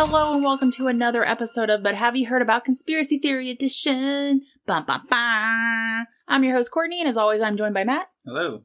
Hello and welcome to another episode of But Have You Heard About Conspiracy Theory Edition? Bum, bum, bum. I'm your host, Courtney, and as always, I'm joined by Matt. Hello.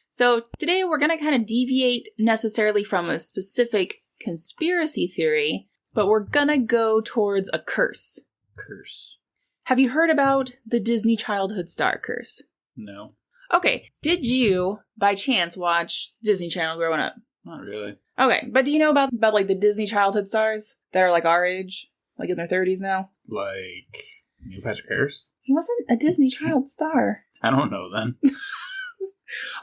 So today we're going to kind of deviate necessarily from a specific conspiracy theory, but we're going to go towards a curse. Curse. Have you heard about the Disney childhood star curse? No. Okay. Did you, by chance, watch Disney Channel growing up? Not really. Okay, but do you know about like the Disney childhood stars that are like our age, like in their 30s now? Like Neil Patrick Harris? He wasn't a Disney child star. I don't know then.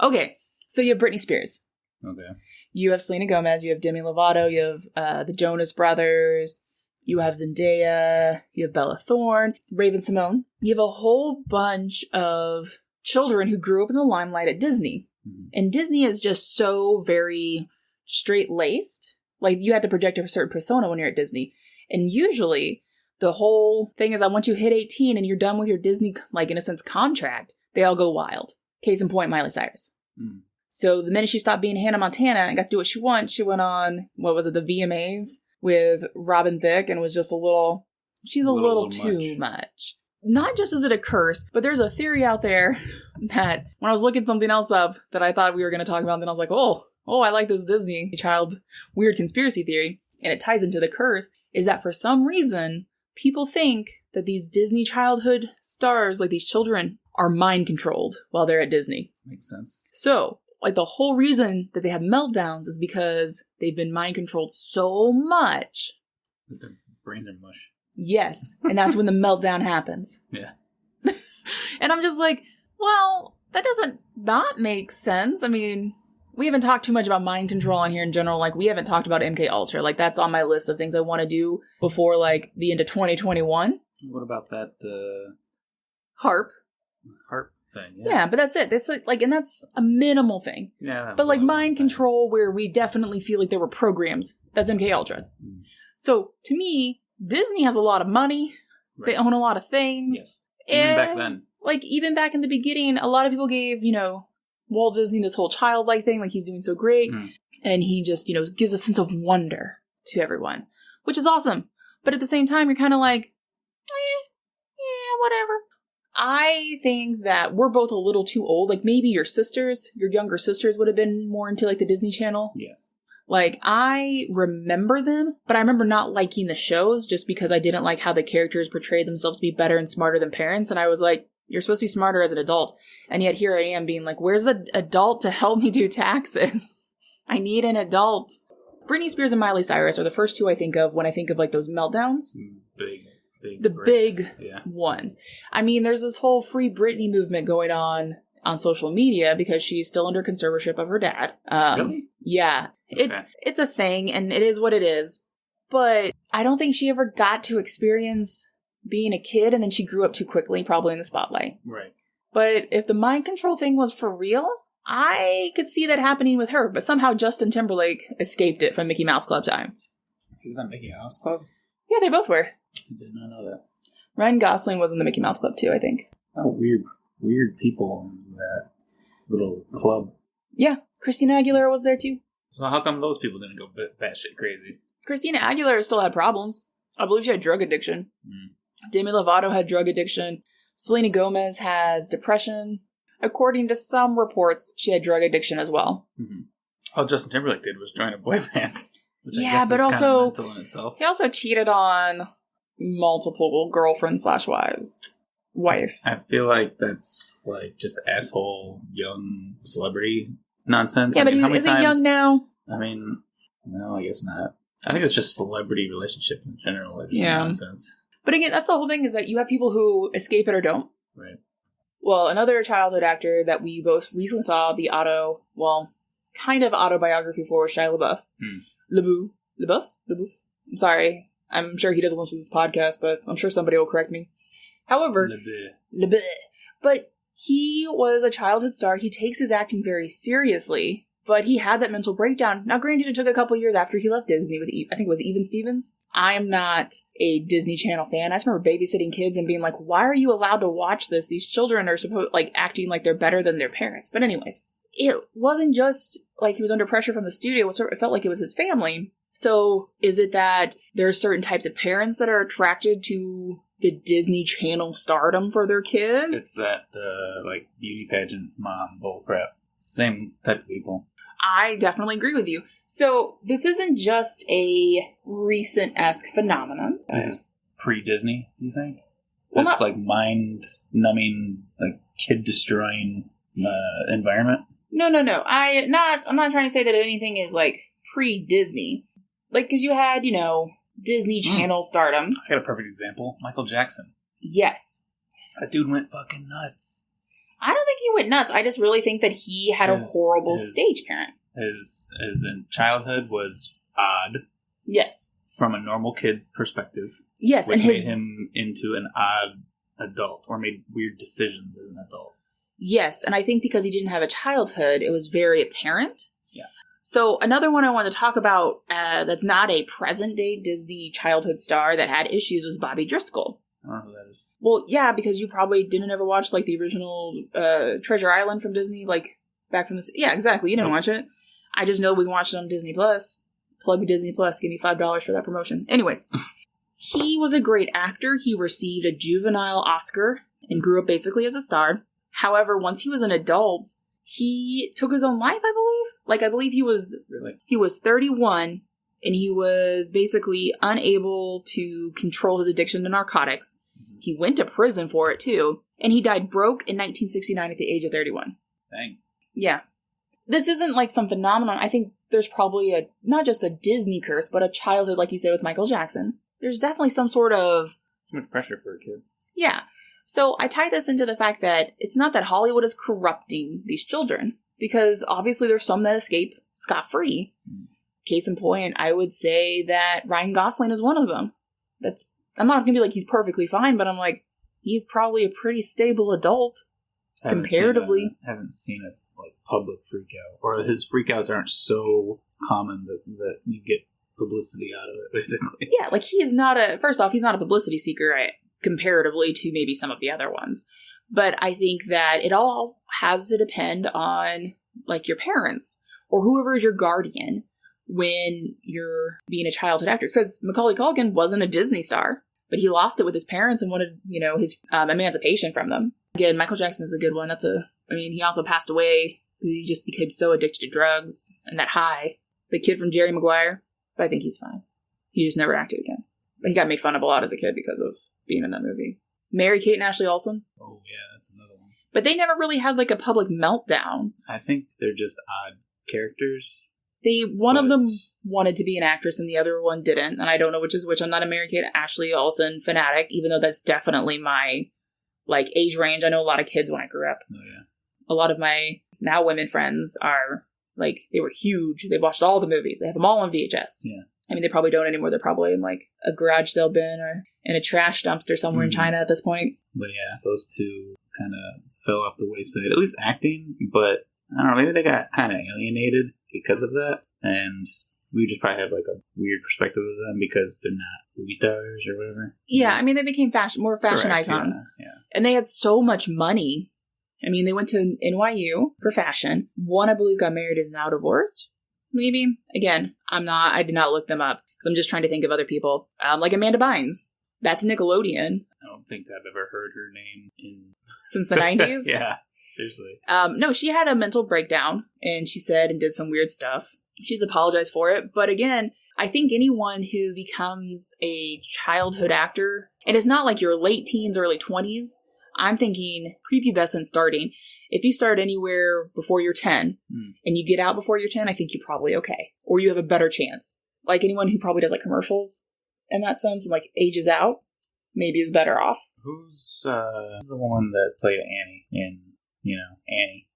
Okay, so you have Britney Spears. Okay. You have Selena Gomez. You have Demi Lovato. You have the Jonas Brothers. You have Zendaya. You have Bella Thorne. Raven Simone. You have a whole bunch of children who grew up in the limelight at Disney. Mm-hmm. And Disney is just so very straight-laced. Like, you had to project a certain persona when you're at Disney. And usually, the whole thing is that once you hit 18 and you're done with your Disney, like, in a sense, contract, they all go wild. Case in point, Miley Cyrus. Mm. So the minute she stopped being Hannah Montana and got to do what she wants, she went on, what was it, the VMAs with Robin Thicke, and was just she's a little too much. Not just is it a curse, but there's a theory out there that when I was looking something else up that I thought we were going to talk about, then I was like, oh, I like this Disney child weird conspiracy theory, and it ties into the curse, is that for some reason, people think that these Disney childhood stars, like these children, are mind controlled while they're at Disney. Makes sense. So, like, the whole reason that they have meltdowns is because they've been mind controlled so much. Their brains are mush. Yes, and that's when the meltdown happens. Yeah. And I'm just like, well, that doesn't not make sense. I mean, we haven't talked too much about mind control on here in general. Like, we haven't talked about MK Ultra. Like, that's on my list of things I want to do before, like, the end of 2021. What about that, HARP thing? Yeah, but that's it. That's like, and that's a minimal thing. Yeah. But, like, mind control where we definitely feel like there were programs, that's MK Ultra. Mm. So, to me, Disney has a lot of money. Right. They own a lot of things. Yes. Even back then. Like, even back in the beginning, a lot of people gave, Walt Disney this whole childlike thing, like he's doing so great. Mm. And he just, gives a sense of wonder to everyone, which is awesome. But at the same time, you're kind of like, whatever. I think that we're both a little too old. Like, maybe your younger sisters would have been more into, like, the Disney Channel. Yes. Like, I remember them, but I remember not liking the shows just because I didn't like how the characters portrayed themselves to be better and smarter than parents. And I was like, you're supposed to be smarter as an adult. And yet here I am being like, where's the adult to help me do taxes? I need an adult. Britney Spears and Miley Cyrus are the first two I think of when I think of, like, those meltdowns. Big the breaks. Big ones. I mean, there's this whole Free Britney movement going on social media because she's still under conservatorship of her dad. Really? Yeah. Okay. It's a thing, and it is what it is. But I don't think she ever got to experience being a kid, and then she grew up too quickly, probably in the spotlight. Right. But if the mind control thing was for real, I could see that happening with her. But somehow Justin Timberlake escaped it from Mickey Mouse Club times. He was on Mickey Mouse Club? Yeah, they both were. I did not know that. Ryan Gosling was in the Mickey Mouse Club too, I think. Oh, weird people in that little club. Yeah, Christina Aguilera was there too. So how come those people didn't go batshit crazy? Christina Aguilera still had problems. I believe she had drug addiction. Mm. Demi Lovato had drug addiction. Selena Gomez has depression. According to some reports, she had drug addiction as well. Mm-hmm. All Justin Timberlake did was join a boy band. Which yeah, I guess but is also kind of mental in itself. He also cheated on multiple girlfriends / wife. I feel like that's like just asshole young celebrity nonsense. Yeah, but is he young now? I mean, no, I guess not. I think it's just celebrity relationships in general are just nonsense. But again, that's the whole thing, is that you have people who escape it or don't. Right. Well, another childhood actor that we both recently saw the kind of autobiography for was Shia LaBeouf. LaBeouf? I'm sorry. I'm sure he doesn't listen to this podcast, but I'm sure somebody will correct me. However, LaBeouf. But he was a childhood star. He takes his acting very seriously, but he had that mental breakdown. Now, granted, it took a couple years after he left Disney with, I think it was Even Stevens. I am not a Disney Channel fan. I just remember babysitting kids and being like, why are you allowed to watch this? These children are acting like they're better than their parents. But anyways, it wasn't just like he was under pressure from the studio. It felt like it was his family. So is it that there are certain types of parents that are attracted to the Disney Channel stardom for their kid? It's that, like, beauty pageant mom bullcrap. Same type of people. I definitely agree with you. So this isn't just a recent-esque phenomenon. This is pre-Disney, do you think? Well, This, like, mind-numbing, like, kid-destroying environment? No. I'm not trying to say that anything is, like, pre-Disney. Like, because you had, Disney Channel stardom. I got a perfect example. Michael Jackson. Yes. That dude went fucking nuts. I don't think he went nuts. I just really think that he had a horrible stage parent. His in childhood was odd. Yes. From a normal kid perspective. Yes, which made him into an odd adult, or made weird decisions as an adult. Yes, and I think because he didn't have a childhood, it was very apparent. Yeah. So another one I want to talk about that's not a present-day Disney childhood star that had issues was Bobby Driscoll. I don't know who that is. Well, yeah, because you probably didn't ever watch, like, the original Treasure Island from Disney, like, back from the... Yeah, exactly. You didn't watch it. I just know we watched it on Disney+. Plug Disney+. Give me $5 for that promotion. Anyways, he was a great actor. He received a juvenile Oscar and grew up basically as a star. However, once he was an adult, he took his own life, I believe. Like, I believe he was... Really? He was 31... And he was basically unable to control his addiction to narcotics. Mm-hmm. He went to prison for it, too. And he died broke in 1969 at the age of 31. Dang. Yeah. This isn't like some phenomenon. I think there's probably not just a Disney curse, but a childhood, like you said, with Michael Jackson. There's definitely some sort of... Too much pressure for a kid. Yeah. So I tie this into the fact that it's not that Hollywood is corrupting these children. Because obviously there's some that escape scot-free. Mm. Case in point, I would say that Ryan Gosling is one of them. I'm not going to be like he's perfectly fine, but I'm like, he's probably a pretty stable adult, comparatively. Haven't seen a like public freak out. Or his freakouts aren't so common that you get publicity out of it, basically. Yeah, like he is not first off, he's not a publicity seeker comparatively to maybe some of the other ones. But I think that it all has to depend on, like, your parents or whoever is your guardian when you're being a childhood actor. Because Macaulay Culkin wasn't a Disney star, but he lost it with his parents and wanted, his emancipation from them. Again, Michael Jackson is a good one. He also passed away because he just became so addicted to drugs and that high. The kid from Jerry Maguire, but I think he's fine. He just never acted again. But he got made fun of a lot as a kid because of being in that movie. Mary-Kate and Ashley Olsen. Oh, yeah, that's another one. But they never really had, like, a public meltdown. I think they're just odd characters. One of them wanted to be an actress and the other one didn't, and I don't know which is which. I'm not a Mary-Kate Ashley Olsen fanatic, even though that's definitely my, like, age range. I know a lot of kids when I grew up. Oh, yeah. A lot of my now women friends are, like, they were huge. They've watched all the movies. They have them all on VHS. Yeah. I mean, they probably don't anymore. They're probably in, like, a garage sale bin or in a trash dumpster somewhere in China at this point. But yeah, those two kind of fell off the wayside. At least acting, but I don't know, maybe they got kind of alienated because of that. And we just probably have, like, a weird perspective of them because they're not movie stars or whatever. Yeah, I mean, they became more fashion Correct, icons. Yeah. And they had so much money. I mean, they went to NYU for fashion. One, I believe, got married, is now divorced. Maybe. Again, I did not look them up because I'm just trying to think of other people. Like Amanda Bynes. That's Nickelodeon. I don't think I've ever heard her name since the 90s? Yeah, seriously. No, she had a mental breakdown and she said and did some weird stuff. She's apologized for it. But again, I think anyone who becomes a childhood actor, and it's not like your late teens, early 20s, I'm thinking prepubescent starting. If you start anywhere before you're 10 and you get out before you're 10, I think you're probably okay. Or you have a better chance. Like anyone who probably does like commercials in that sense and like ages out, maybe is better off. Who's the one that played Annie in, Annie?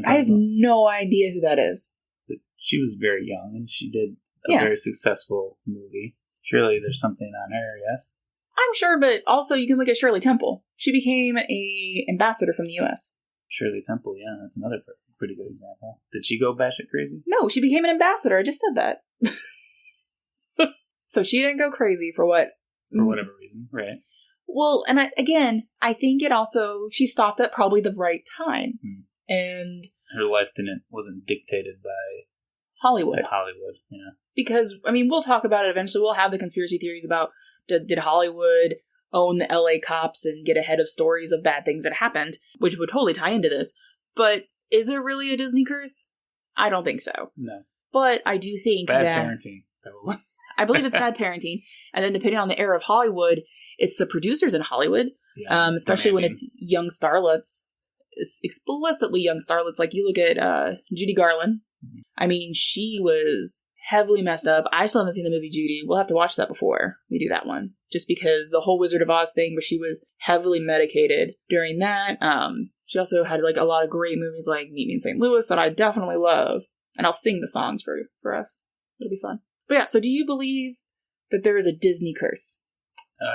I have no idea who that is. But she was very young and she did a very successful movie. Surely there's something on her, yes? I'm sure, but also you can look at Shirley Temple. She became a ambassador from the U.S. Shirley Temple, yeah, that's another pretty good example. Did she go batshit crazy? No, she became an ambassador. I just said that. So she didn't go crazy for what? For whatever reason, right. Well, and I think it also, she stopped at probably the right time. And her life wasn't dictated by Hollywood. Hollywood, yeah. Because, I mean, we'll talk about it eventually. We'll have the conspiracy theories about did Hollywood own the LA cops and get ahead of stories of bad things that happened, which would totally tie into this. But is there really a Disney curse? I don't think so. No. But I do think bad that... parenting. I believe it's bad parenting. And then depending on the era of Hollywood, it's the producers in Hollywood, especially when it's young starlets, explicitly young starlets. Like you look at Judy Garland. Mm-hmm. I mean, she was heavily messed up. I still haven't seen the movie Judy. We'll have to watch that before we do that one. Just because the whole Wizard of Oz thing where she was heavily medicated during that. She also had like a lot of great movies like Meet Me in St. Louis that I definitely love. And I'll sing the songs for us. It'll be fun. But yeah, so do you believe that there is a Disney curse?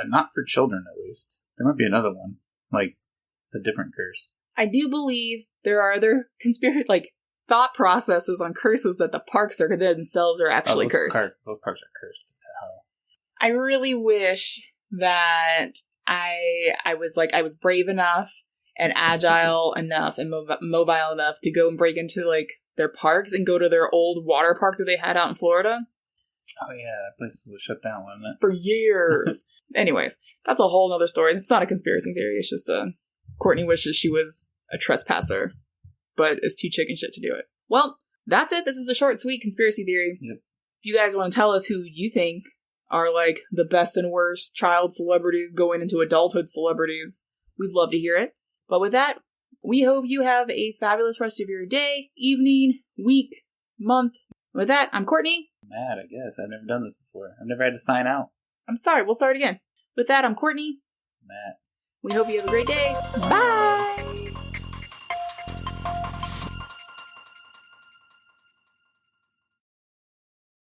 Not for children, at least. There might be another one. Like, a different curse. I do believe there are other thought processes on curses that the parks are themselves are actually cursed. Those parks are cursed to hell. I really wish that I was brave enough and agile enough and mobile enough to go and break into like their parks and go to their old water park that they had out in Florida. Oh yeah, that place was shut down, wasn't it? For years. Anyways, that's a whole nother story. It's not a conspiracy theory. It's just Courtney wishes she was a trespasser, but is too chicken shit to do it. Well, that's it. This is a short, sweet conspiracy theory. Yep. If you guys want to tell us who you think are like the best and worst child celebrities going into adulthood celebrities, we'd love to hear it. But with that, we hope you have a fabulous rest of your day, evening, week, month. With that, I'm Courtney. Mad, I guess. I've never done this before. I've never had to sign out. I'm sorry. We'll start again. With that, I'm Courtney. Matt. We hope you have a great day. Bye!